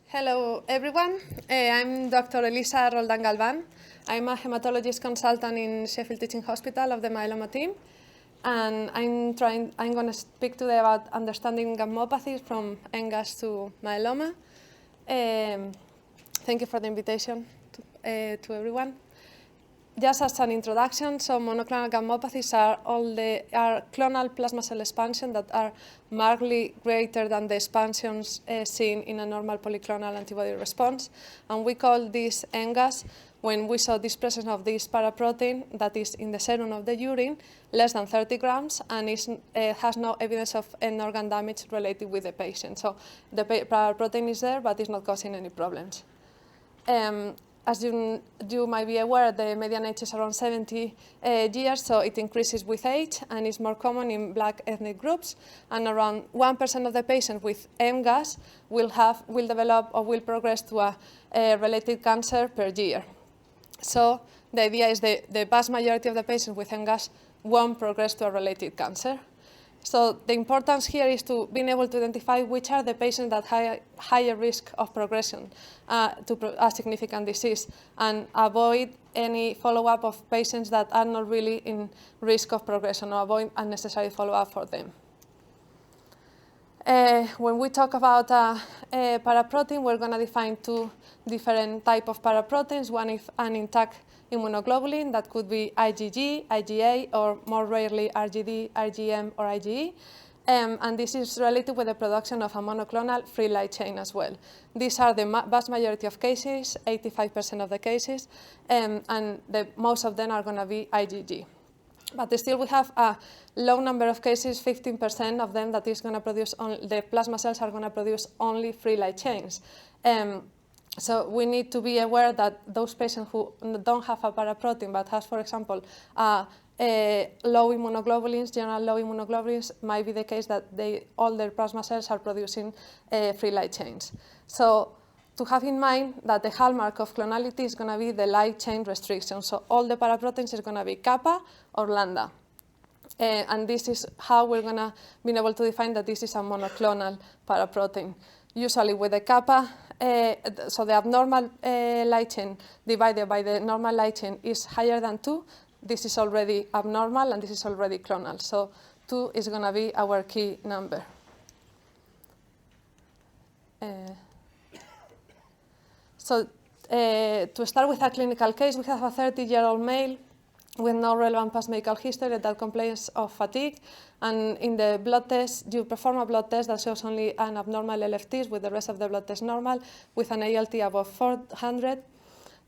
Hello, everyone. I'm Dr. Elisa Roldan Galvan. I'm a hematologist consultant in Sheffield Teaching Hospital of the myeloma team. And I'm going to speak today about understanding gammopathies from NGAS to myeloma. Thank you for the invitation to everyone. Just as an introduction, so monoclonal gammopathies are clonal plasma cell expansion that are markedly greater than the expansions seen in a normal polyclonal antibody response. And we call this NGAS when we saw this presence of this paraprotein that is in the serum of the urine, less than 30 grams, and has no evidence of end organ damage related with the patient. So the paraprotein is there, but it's not causing any problems. As you might be aware, the median age is around 70 years, so it increases with age and is more common in Black ethnic groups. And around 1% of the patients with MGAS will develop or will progress to a related cancer per year. So the idea is the vast majority of the patients with MGAS won't progress to a related cancer. So the importance here is to being able to identify which are the patients that have higher risk of progression to a significant disease and avoid any follow-up of patients that are not really in risk of progression or avoid unnecessary follow-up for them. When we talk about a paraprotein, we're going to define two different types of paraproteins. One is an intact immunoglobulin that could be IgG, IgA, or more rarely RGD, IgM, or IgE. And this is related with the production of a monoclonal free light chain as well. These are the vast majority of cases, 85% of the cases, and most of them are going to be IgG. But still we have a low number of cases, 15% of them that is going to produce, the plasma cells are going to produce only free light chains. So we need to be aware that those patients who don't have a paraprotein but has, for example, low immunoglobulins, general low immunoglobulins, might be the case that all their plasma cells are producing free light chains. So to have in mind that the hallmark of clonality is going to be the light chain restriction. So all the paraproteins is going to be kappa or lambda. And this is how we're going to be able to define that this is a monoclonal paraprotein. Usually with the kappa, so the abnormal light chain divided by the normal light chain is higher than 2. This is already abnormal and this is already clonal. So 2 is going to be our key number. So to start with a clinical case, we have a 30-year-old male with no relevant past medical history that complains of fatigue. And in the blood test, you perform a blood test that shows only an abnormal LFTs with the rest of the blood test normal with an ALT above 400.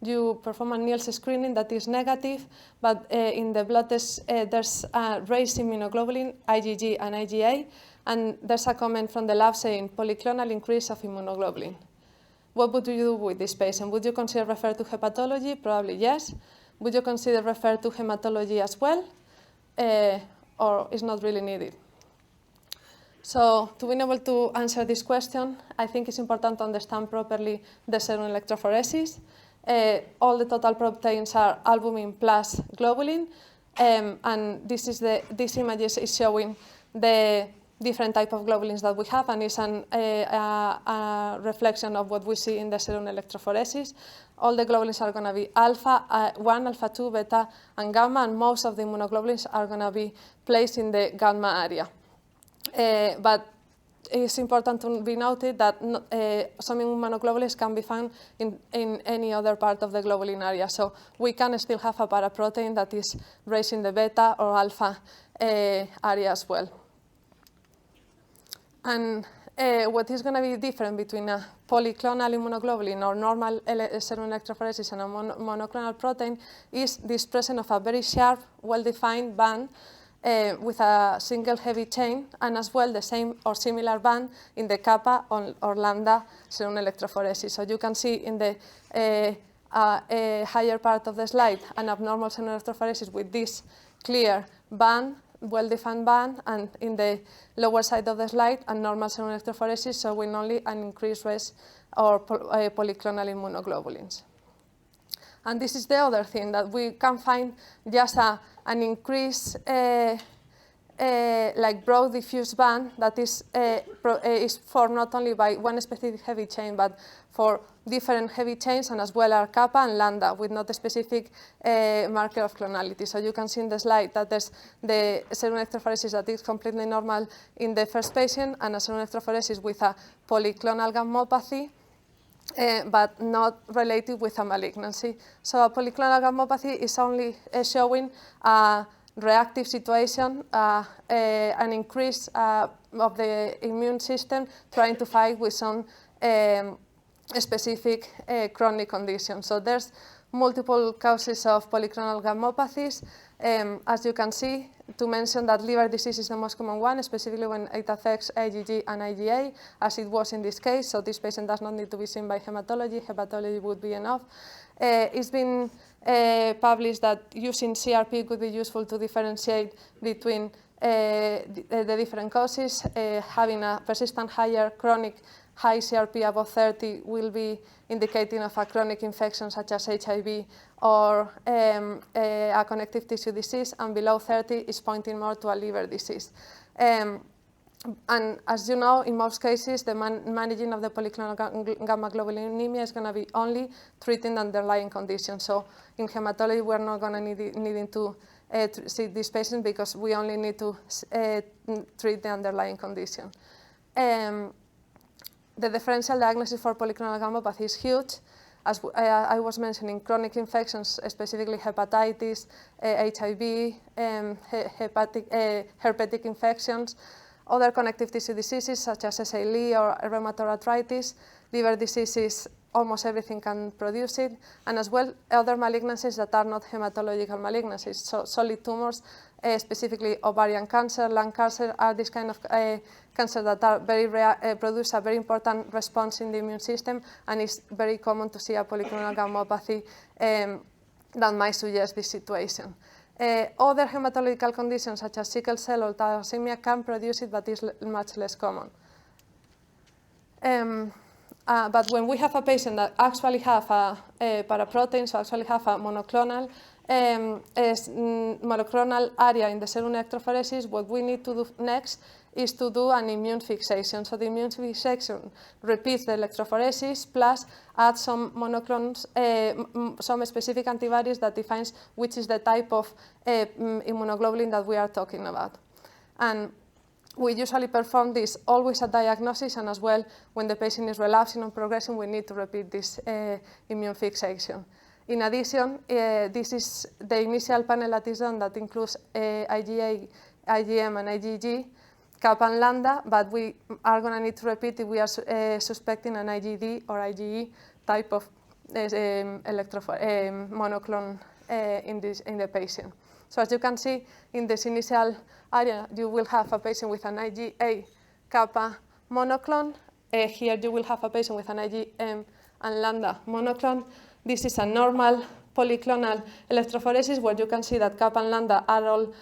You perform a Niels screening that is negative, but in the blood test, there's a raised immunoglobulin, IgG and IgA, and there's a comment from the lab saying polyclonal increase of immunoglobulin. What would you do with this patient? Would you consider refer to hepatology? Probably yes. Would you consider refer to hematology as well? Or is not really needed? So to be able to answer this question, I think it's important to understand properly the serum electrophoresis. All the total proteins are albumin plus globulin, and this image is showing the different type of globulins that we have, and it's a reflection of what we see in the serum electrophoresis. All the globulins are going to be alpha 1, alpha 2, beta, and gamma, and most of the immunoglobulins are going to be placed in the gamma area. But it's important to be noted that some immunoglobulins can be found in any other part of the globulin area. So we can still have a paraprotein that is raising the beta or alpha area as well. And what is going to be different between a polyclonal immunoglobulin or normal serum electrophoresis and a monoclonal protein is this presence of a very sharp, well-defined band with a single heavy chain, and as well the same or similar band in the kappa or lambda serum electrophoresis. So you can see in the higher part of the slide an abnormal serum electrophoresis with this clear band, well-defined band, and in the lower side of the slide, a normal serum electrophoresis showing only an increased risk or polyclonal immunoglobulins. And this is the other thing, that we can find just an increased like broad diffuse band that is formed not only by one specific heavy chain, but for different heavy chains, and as well are kappa and lambda with not a specific marker of clonality. So you can see in the slide that there's the serum electrophoresis that is completely normal in the first patient, and a serum electrophoresis with a polyclonal gammopathy, but not related with a malignancy. So a polyclonal gammopathy is only showing a reactive situation, an increase of the immune system trying to fight with some specific chronic condition. So there's multiple causes of polyclonal gammopathies. As you can see, to mention that liver disease is the most common one, specifically when it affects IgG and IgA, as it was in this case. So this patient does not need to be seen by hematology. Hepatology would be enough. It's been published that using CRP could be useful to differentiate between the different causes. Having a persistent higher chronic high CRP above 30 will be indicating of a chronic infection such as HIV or a connective tissue disease, and below 30 is pointing more to a liver disease. And as you know, in most cases, the managing of the polyclonal gamma globulinemia is going to be only treating the underlying condition. So in hematology, we're not going to needing to see this patient because we only need to treat the underlying condition. The differential diagnosis for polyclonal gammopathy is huge. As I was mentioning, chronic infections, specifically hepatitis, HIV, herpetic infections, other connective tissue diseases such as SLE or rheumatoid arthritis, liver diseases, almost everything can produce it, and as well other malignancies that are not hematological malignancies. So solid tumors, specifically ovarian cancer, lung cancer, are these kind of cancers that are very rare, produce a very important response in the immune system, and it's very common to see a polyclonal gammopathy that might suggest this situation. Other hematological conditions such as sickle cell or thalassemia can produce it, but is much less common. But when we have a patient that actually have a paraprotein, so actually have a monoclonal area in the serum electrophoresis, what we need to do next is to do an immune fixation. So the immune fixation repeats the electrophoresis plus add some monoclones, some specific antibodies that defines which is the type of immunoglobulin that we are talking about. And we usually perform this always at diagnosis, and as well when the patient is relapsing or progressing, we need to repeat this immune fixation. In addition, this is the initial panel that is done that includes IgA, IgM, and IgG, kappa and lambda, but we are going to need to repeat if we are suspecting an IgD or IgE type of monoclone in the patient. So as you can see, in this initial area, you will have a patient with an IgA kappa monoclone. Here you will have a patient with an IgM and lambda monoclone. This is a normal polyclonal electrophoresis where you can see that kappa and lambda are all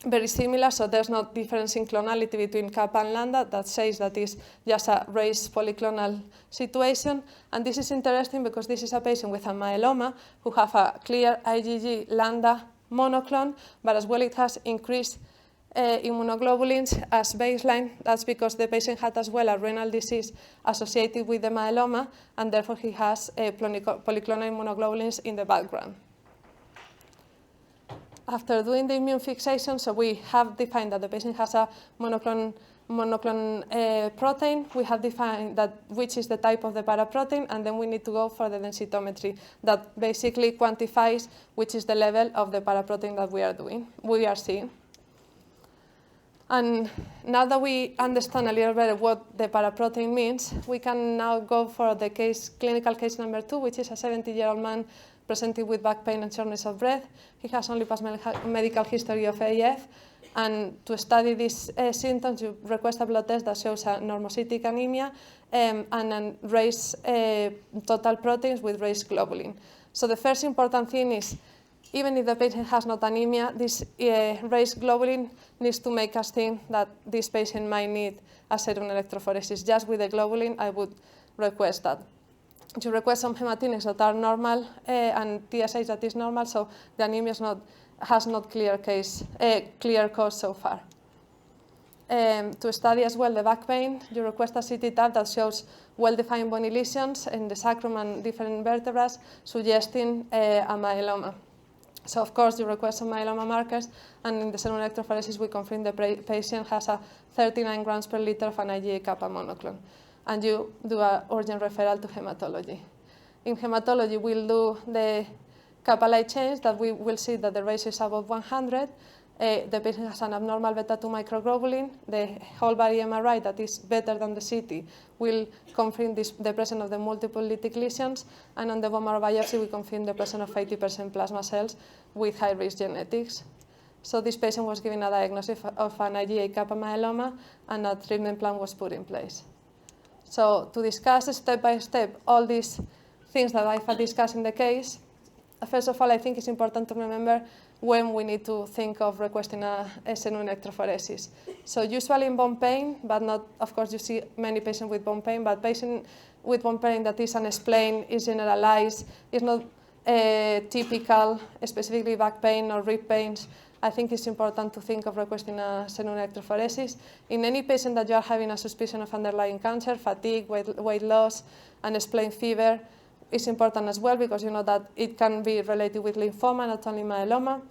very similar, so there's no difference in clonality between kappa and lambda. That says that it's just a raised polyclonal situation. And this is interesting because this is a patient with a myeloma who have a clear IgG lambda monoclone, but as well it has increased immunoglobulins as baseline. That's because the patient had as well a renal disease associated with the myeloma, and therefore he has polyclonal immunoglobulins in the background. After doing the immune fixation, so we have defined that the patient has a monoclone protein. We have defined that which is the type of the paraprotein, and then we need to go for the densitometry that basically quantifies which is the level of the paraprotein that we are seeing. And now that we understand a little better what the paraprotein means, we can now go for the clinical case number 2, which is a 70-year-old man presenting with back pain and shortness of breath. He has only past medical history of AF, and to study these symptoms, you request a blood test that shows a normocytic anemia and then raised total proteins with raised globulin. So the first important thing is, even if the patient has not anemia, this raised globulin needs to make us think that this patient might need a serum electrophoresis. Just with the globulin, I would request that. You request some hematinics that are normal and TSH that is normal, so the anemia is not has not clear cause so far. To study as well the back pain, you request a CT tab that shows well-defined bony lesions in the sacrum and different vertebrae, suggesting a myeloma. So of course you request some myeloma markers, and in the serum electrophoresis we confirm the patient has a 39 grams per liter of an IgA kappa monoclone, and you do an urgent referral to hematology. In hematology we'll do the kappa light change that we will see that the ratio is above 100. The patient has an abnormal beta-2 microglobulin. The whole body MRI that is better than the CT will confirm the presence of the multiple lytic lesions, and on the bone marrow biopsy we confirm the presence of 80% plasma cells with high-risk genetics. So this patient was given a diagnosis of an IgA kappa myeloma, and a treatment plan was put in place. So to discuss step by step all these things that I've discussed in the case, first of all, I think it's important to remember when we need to think of requesting a serum electrophoresis. So usually in bone pain, but not, of course, you see many patients with bone pain, but patient with bone pain that is unexplained, is generalized, is not typical, specifically back pain or rib pains, I think it's important to think of requesting a serum electrophoresis. In any patient that you are having a suspicion of underlying cancer, fatigue, weight loss, unexplained fever, is important as well, because you know that it can be related with lymphoma, not only myeloma.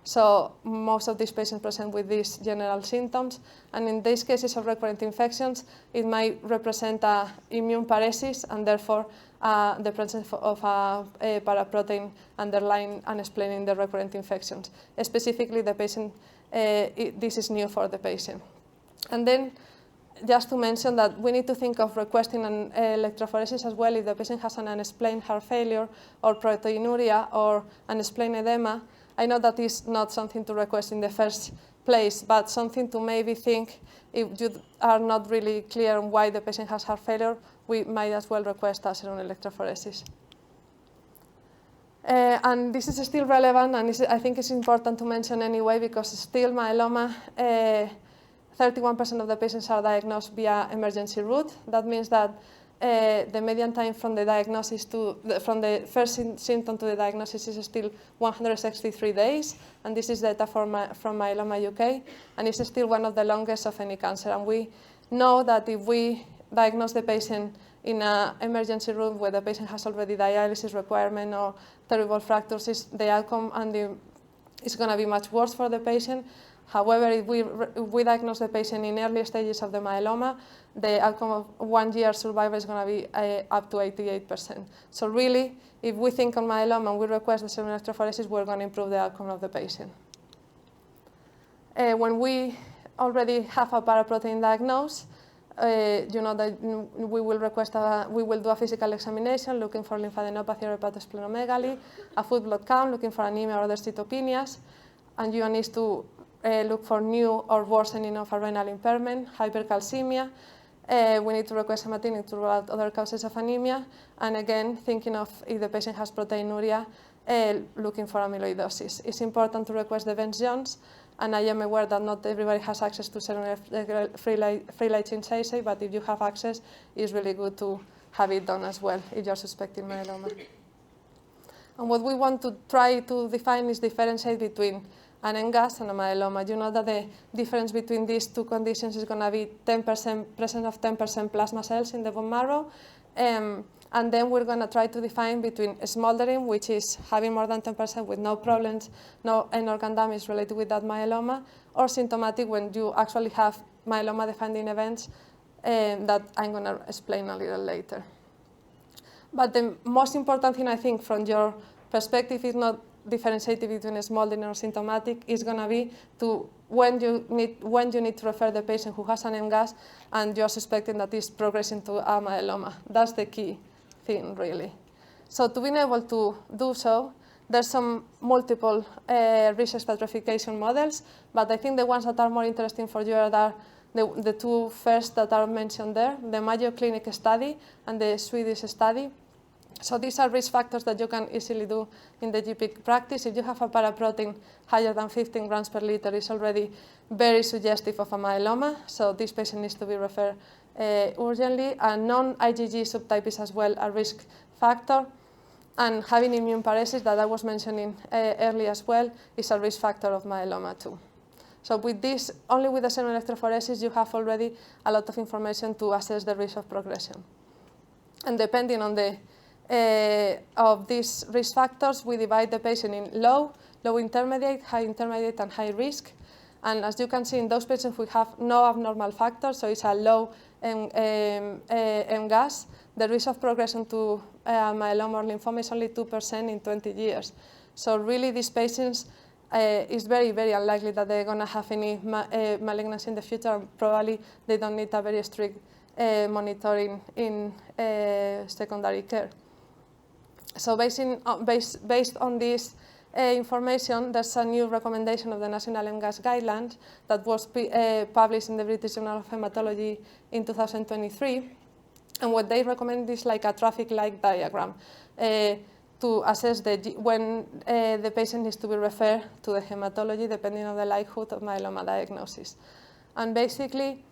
So most of these patients present with these general symptoms, and in these cases of recurrent infections, it might represent immune paresis, and therefore the presence of a paraprotein underlying and explaining the recurrent infections. Specifically, the patient, this is new for the patient. And then, just to mention that we need to think of requesting an electrophoresis as well if the patient has an unexplained heart failure or proteinuria or unexplained edema. I know that is not something to request in the first place, but something to maybe think if you are not really clear on why the patient has heart failure, we might as well request a serum electrophoresis. And this is still relevant, and I think it's important to mention anyway, because still myeloma, 31% of the patients are diagnosed via emergency route. That means that the median time from the diagnosis from the first symptom to the diagnosis is still 163 days, and this is data from Myeloma UK, and it's still one of the longest of any cancer. And we know that if we diagnose the patient in an emergency room where the patient has already dialysis requirement or cerebral fractures, the outcome is going to be much worse for the patient. However, if we diagnose the patient in early stages of the myeloma, the outcome of 1 year survival is going to be up to 88%. So really, if we think on myeloma and we request the serum electrophoresis, we're going to improve the outcome of the patient. When we already have a paraprotein diagnosed, you know that we will do a physical examination looking for lymphadenopathy or hepatosplenomegaly, a full blood count looking for anemia or other cytopenias, and you need to look for new or worsening of a renal impairment, hypercalcemia. We need to request hematinic to rule out other causes of anemia, and again, thinking of if the patient has proteinuria, looking for amyloidosis. It's important to request the Vance-Jones, and I am aware that not everybody has access to serum free light chain assay, but if you have access, it's really good to have it done as well if you're suspecting myeloma. And what we want to try to define is differentiate between an NGAS and a myeloma. You know that the difference between these two conditions is going to be 10%, presence of 10% plasma cells in the bone marrow. And then we're going to try to define between smoldering, which is having more than 10% with no problems, no end organ damage related with that myeloma, or symptomatic when you actually have myeloma-defining events that I'm going to explain a little later. But the most important thing, I think, from your perspective is not differentiating between smoldering or symptomatic. Is going to be to when you need to refer the patient who has an MGAS and you're suspecting that is progressing to a myeloma. That's the key thing, really. So to be able to do so, there's some multiple risk stratification models, but I think the ones that are more interesting for you are the two first that are mentioned there, the Mayo Clinic study and the Swedish study. So these are risk factors that you can easily do in the GP practice. If you have a paraprotein higher than 15 grams per liter, it's already very suggestive of a myeloma. So this patient needs to be referred urgently. A non-IgG subtype is as well a risk factor. And having immune paresis that I was mentioning earlier as well is a risk factor of myeloma too. So with this, only with the serum electrophoresis, you have already a lot of information to assess the risk of progression. And depending on the of these risk factors, we divide the patient in low, low intermediate, high intermediate, and high risk. And as you can see, in those patients, we have no abnormal factors, so it's a low MGAS. The risk of progression to myeloma or lymphoma is only 2% in 20 years. So really, these patients, it's very, very unlikely that they're going to have any malignancy in the future, and probably they don't need a very strict monitoring in secondary care. So based on this information, there's a new recommendation of the National MGAS Guidelines that was published in the British Journal of Haematology in 2023. And what they recommend is like a traffic light diagram to assess when the patient needs to be referred to the hematology, depending on the likelihood of myeloma diagnosis. And basically,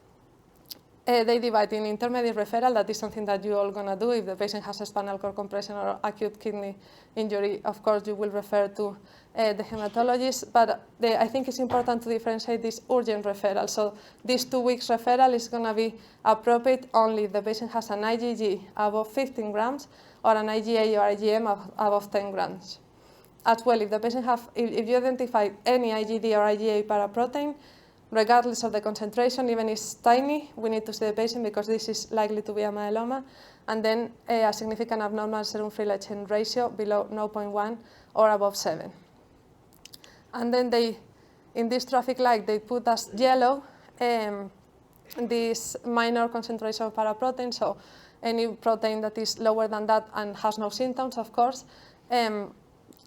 they divide in intermediate referral. That is something that you're all going to do. If the patient has a spinal cord compression or acute kidney injury, of course, you will refer to the hematologist. But I think it's important to differentiate this urgent referral. So this 2 weeks referral is going to be appropriate only if the patient has an IgG above 15 grams or an IgA or IgM above 10 grams. As well, if the patient if you identify any IgD or IgA paraprotein, regardless of the concentration, even if it's tiny, we need to see the patient because this is likely to be a myeloma. And then a significant abnormal serum free light chain ratio below 0.1 or above 7. And then in this traffic light, they put as yellow this minor concentration of paraprotein, so any protein that is lower than that and has no symptoms, of course.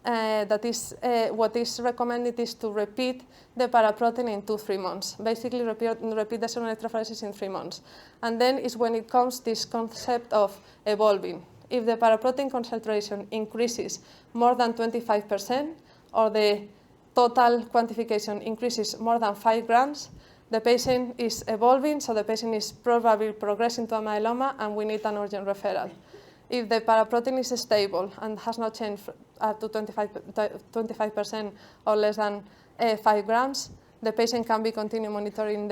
That is what is recommended is to repeat the paraprotein in 2-3 months. Basically, repeat the serum electrophoresis in 3 months. And then is when it comes this concept of evolving. If the paraprotein concentration increases more than 25% or the total quantification increases more than 5 grams, the patient is evolving, so the patient is probably progressing to a myeloma, and we need an urgent referral. If the paraprotein is stable and has not changed up to 25% or less than 5 grams, the patient can be continued monitoring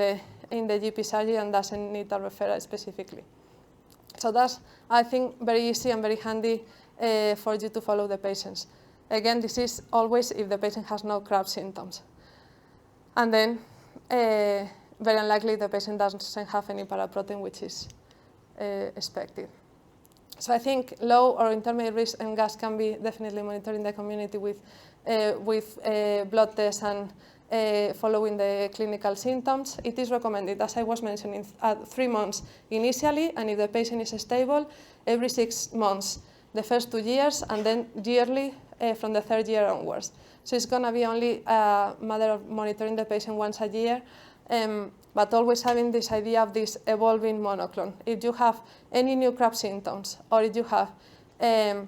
in the GP surgery and doesn't need a referral specifically. So that's, I think, very easy and very handy for you to follow the patients. Again, this is always if the patient has no CRAB symptoms. And then, very unlikely the patient doesn't have any paraprotein, which is expected. So I think low or intermediate risk MGAS can be definitely monitored in the community with blood tests and following the clinical symptoms. It is recommended, as I was mentioning, at 3 months initially, and if the patient is stable, every 6 months, the first 2 years, and then yearly from the 3rd year onwards. So it's going to be only a matter of monitoring the patient once a year, but always having this idea of this evolving monoclone. If you have any new CRAB symptoms, or if you have an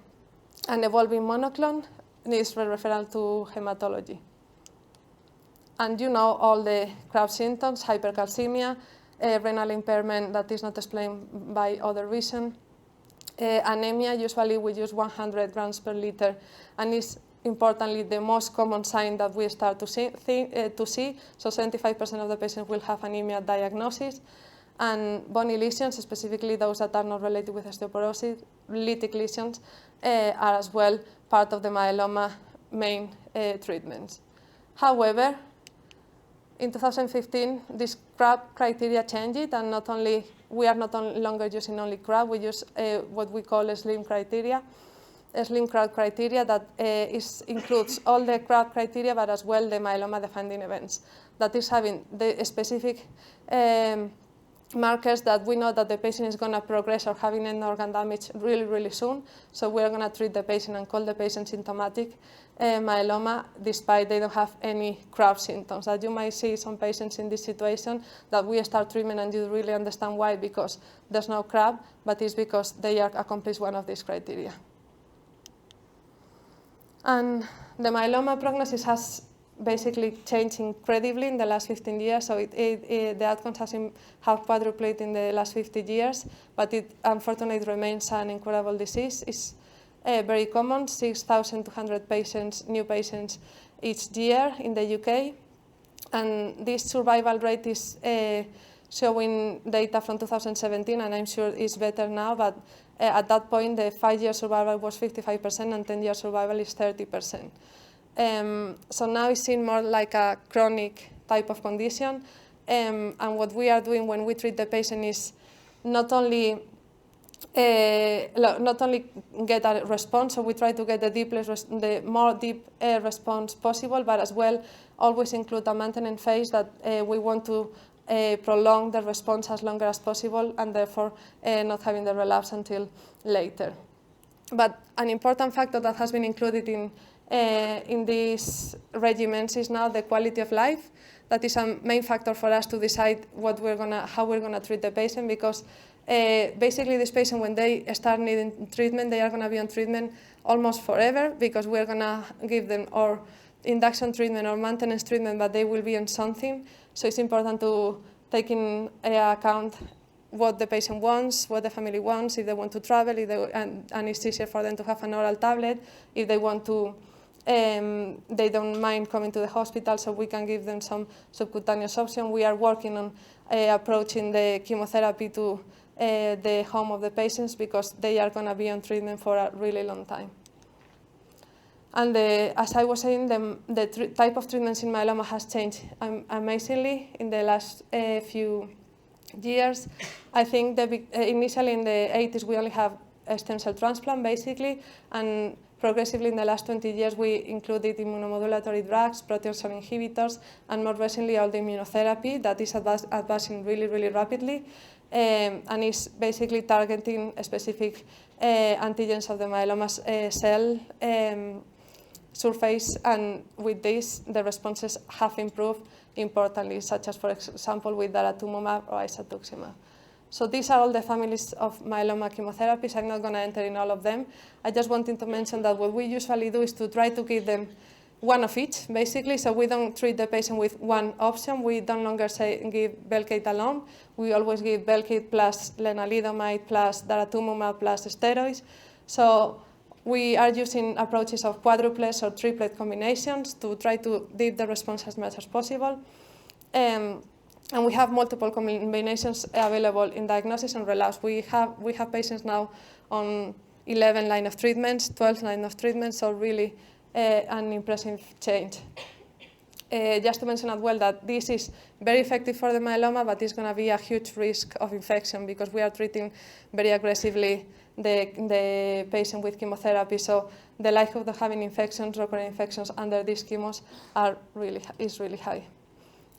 evolving monoclone, needs referral to hematology. And you know all the CRAB symptoms: hypercalcemia, renal impairment that is not explained by other reason, anemia. Usually we use 100 grams per liter, and is importantly the most common sign that we start to see. So 75% of the patients will have anemia diagnosis. And bony lesions, specifically those that are not related with osteoporosis, lytic lesions, are as well part of the myeloma main treatments. However, in 2015, this CRAB criteria changed, and we are not longer using only CRAB. We use what we call a SLIM criteria. A SLIM CRAB criteria that includes all the CRAB criteria, but as well the myeloma-defining events. That is having the specific markers that we know that the patient is going to progress or having end organ damage really, really soon. So we're going to treat the patient and call the patient symptomatic myeloma, despite they don't have any CRAB symptoms. That you might see some patients in this situation that we start treatment and you really understand why, because there's no CRAB, but it's because they are accomplish one of these criteria. And the myeloma prognosis has basically changed incredibly in the last 15 years. So the outcomes have quadrupled in the last 50 years, but it unfortunately remains an incurable disease. It's very common, 6,200 patients, new patients each year in the UK. And this survival rate is showing data from 2017, and I'm sure it's better now, but at that point, the 5-year survival was 55%, and 10-year survival is 30%. So now it's seen more like a chronic type of condition, and what we are doing when we treat the patient is not only get a response, so we try to get the more deep response possible, but as well always include a maintenance phase that we want to prolong the response as long as possible, and therefore not having the relapse until later. But an important factor that has been included in these regimens is now the quality of life. That is a main factor for us to decide how we're gonna treat the patient, because basically this patient, when they start needing treatment, they are gonna be on treatment almost forever, because we're gonna give them or induction treatment or maintenance treatment, but they will be on something. So it's important to take in account what the patient wants, what the family wants, if they want to travel, and it's easier for them to have an oral tablet. If they want to, they don't mind coming to the hospital, so we can give them some subcutaneous option. We are working on approaching the chemotherapy to the home of the patients, because they are going to be on treatment for a really long time. And as I was saying, the type of treatments in myeloma has changed amazingly in the last few years. I think initially in the 80s we only have a stem cell transplant, basically, and progressively in the last 20 years we included immunomodulatory drugs, proteasome inhibitors, and more recently all the immunotherapy that is advancing really, really rapidly, and is basically targeting specific antigens of the myeloma cell surface, and with this the responses have improved importantly, such as, for example, with daratumumab or isatuximab. So these are all the families of myeloma chemotherapies. I'm not going to enter in all of them. I just wanted to mention that what we usually do is to try to give them one of each, basically, so we don't treat the patient with one option. We no longer say give Velcade alone. We always give Velcade plus lenalidomide plus daratumumab plus steroids. So we are using approaches of quadruplets or triplet combinations to try to deep the response as much as possible. And we have multiple combinations available in diagnosis and relapse. We have patients now on 11 line of treatments, 12 line of treatments, so really an impressive change. Just to mention as well that this is very effective for the myeloma, but it's going to be a huge risk of infection, because we are treating very aggressively the patient with chemotherapy. So the likelihood of having infections, recurrent infections under these chemos is really high.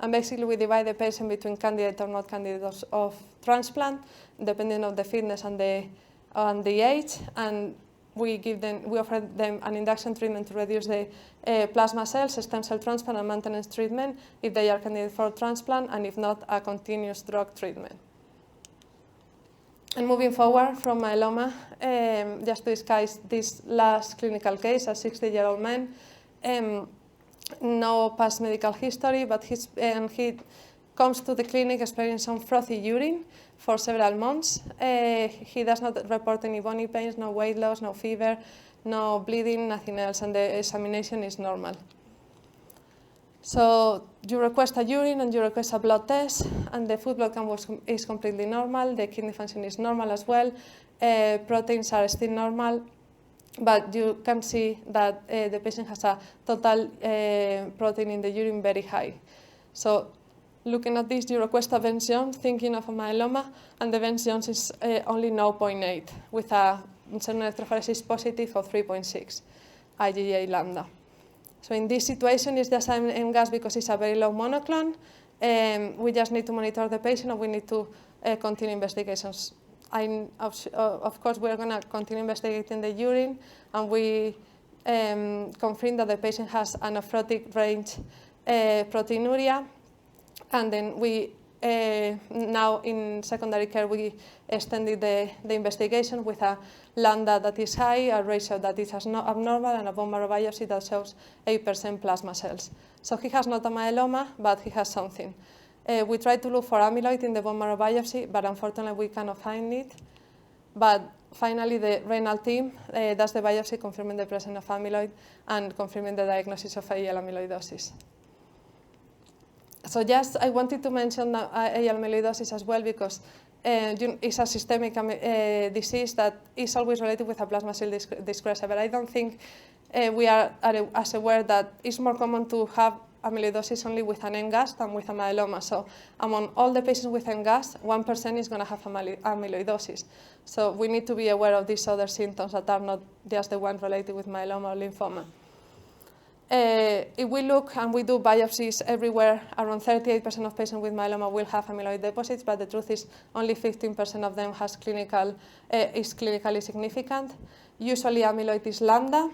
And basically we divide the patient between candidate or not candidates of transplant, depending on the fitness and the age, and we offer them an induction treatment to reduce the plasma cells, stem cell transplant, and maintenance treatment if they are candidate for transplant, and if not, a continuous drug treatment. And moving forward from myeloma, just to discuss this last clinical case, a 60-year-old man, no past medical history, but he comes to the clinic experiencing some frothy urine for several months. He does not report any bony pains, no weight loss, no fever, no bleeding, nothing else, and the examination is normal. So you request a urine and you request a blood test, and the food blood count is completely normal. The kidney function is normal as well. Proteins are still normal, but you can see that the patient has a total protein in the urine very high. So looking at this, you request a Vence Jones, thinking of a myeloma, and the Vence Jones is only 0.8 with a serum electrophoresis positive of 3.6 IgA lambda. So in this situation, it's just an MGAS because it's a very low monoclone. We just need to monitor the patient, and we need to continue investigations. Of course, we're going to continue investigating the urine, and we confirm that the patient has a nephrotic range proteinuria. And then we, now in secondary care, we extended the investigation with a lambda that is high, a ratio that is abnormal, and a bone marrow biopsy that shows 8% plasma cells. So he has not a myeloma, but he has something. We tried to look for amyloid in the bone marrow biopsy, but unfortunately we cannot find it. But finally, the renal team does the biopsy, confirming the presence of amyloid and confirming the diagnosis of AL amyloidosis. So just I wanted to mention AL amyloidosis as well because it's a systemic disease that is always related with a plasma cell dyscrasia, but I don't think we are as aware that it's more common to have amyloidosis only with an NGAS than with a myeloma. So among all the patients with NGAS, 1% is going to have amyloidosis. So we need to be aware of these other symptoms that are not just the ones related with myeloma or lymphoma. If we look and we do biopsies everywhere, around 38% of patients with myeloma will have amyloid deposits, but the truth is only 15% of them is clinically significant. Usually amyloid is lambda,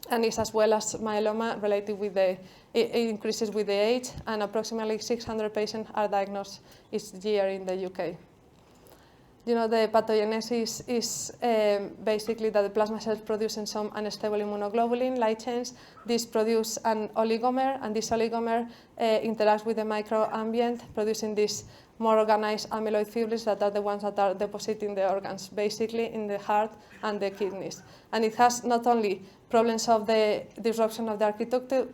and is as well as myeloma related with it increases with the age, and approximately 600 patients are diagnosed each year in the UK. You know, the pathogenesis is basically that the plasma cells producing some unstable immunoglobulin light chains. This produce an oligomer, and this oligomer interacts with the microambient, producing these more organized amyloid fibrils that are the ones that are depositing the organs, basically in the heart and the kidneys. And it has not only problems of the disruption of the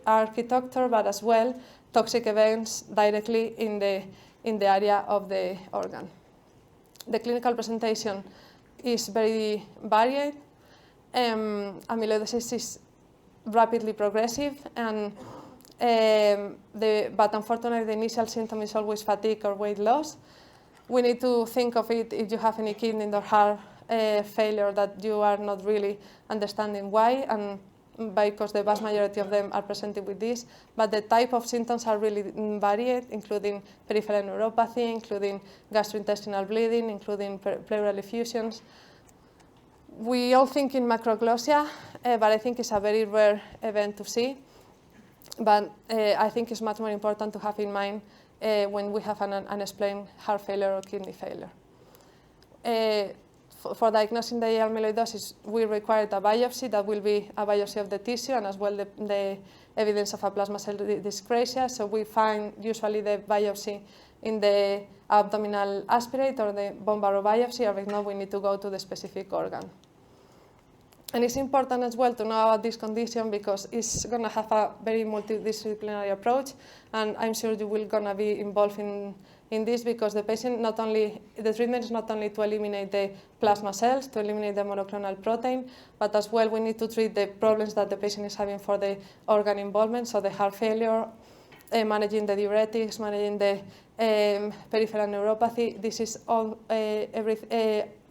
architecture, but as well toxic events directly in the area of the organ. The clinical presentation is very varied. Amyloidosis is rapidly progressive, and but unfortunately the initial symptom is always fatigue or weight loss. We need to think of it if you have any kidney or heart failure that you are not really understanding why, and because the vast majority of them are presented with this, but the type of symptoms are really varied, including peripheral neuropathy, including gastrointestinal bleeding, including pleural effusions. We all think in macroglossia, but I think it's a very rare event to see. But I think it's much more important to have in mind when we have an unexplained heart failure or kidney failure. For diagnosing the amyloidosis, we required a biopsy that will be a biopsy of the tissue and as well the evidence of a plasma cell dyscrasia. So we find usually the biopsy in the abdominal aspirate or the bone marrow biopsy, or if not, we need to go to the specific organ. And it's important as well to know about this condition because it's going to have a very multidisciplinary approach, and I'm sure you will going to be involved in this because the patient the treatment is not only to eliminate the plasma cells, to eliminate the monoclonal protein, but as well we need to treat the problems that the patient is having for the organ involvement, so the heart failure, managing the diuretics, managing the peripheral neuropathy. This is all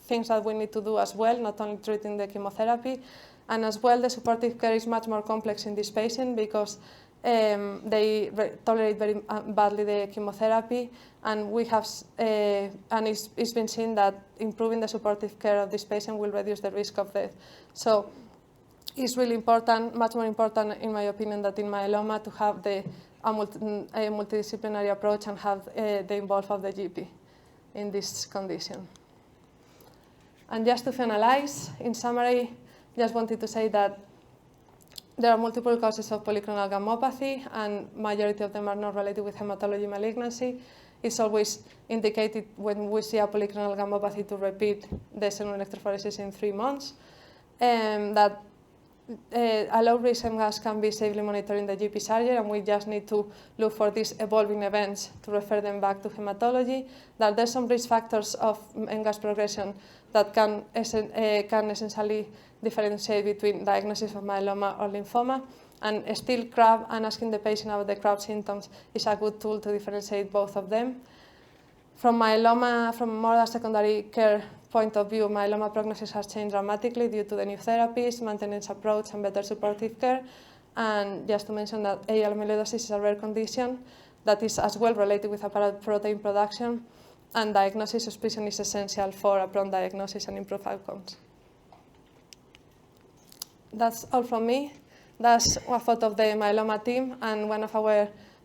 things that we need to do as well, not only treating the chemotherapy. And as well, the supportive care is much more complex in this patient because they tolerate very badly the chemotherapy, and we have, and it's been seen that improving the supportive care of this patient will reduce the risk of death. So it's really important, much more important in my opinion, than in myeloma to have a multidisciplinary approach and have the involvement of the GP in this condition. And just to finalize, in summary, just wanted to say that there are multiple causes of polyclonal gammopathy, and majority of them are not related with hematology malignancy. It's always indicated when we see a polyclonal gammopathy to repeat the serum electrophoresis in 3 months. That a low-risk MGAS can be safely monitored in the GP surgery, and we just need to look for these evolving events to refer them back to hematology. That there's some risk factors of MGAS progression that can essentially differentiate between diagnosis of myeloma or lymphoma, and still CRAB and asking the patient about the CRAB symptoms is a good tool to differentiate both of them. From myeloma, from more than secondary care point of view, myeloma prognosis has changed dramatically due to the new therapies, maintenance approach, and better supportive care. And just to mention that AL amyloidosis is a rare condition that is as well related with apparent protein production, and diagnosis suspicion is essential for a prompt diagnosis and improved outcomes. That's all from me. That's a photo of the myeloma team, and one of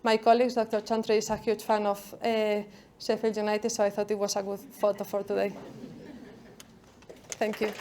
my colleagues, Dr. Chantry, is a huge fan of Sheffield United, so I thought it was a good photo for today. Thank you.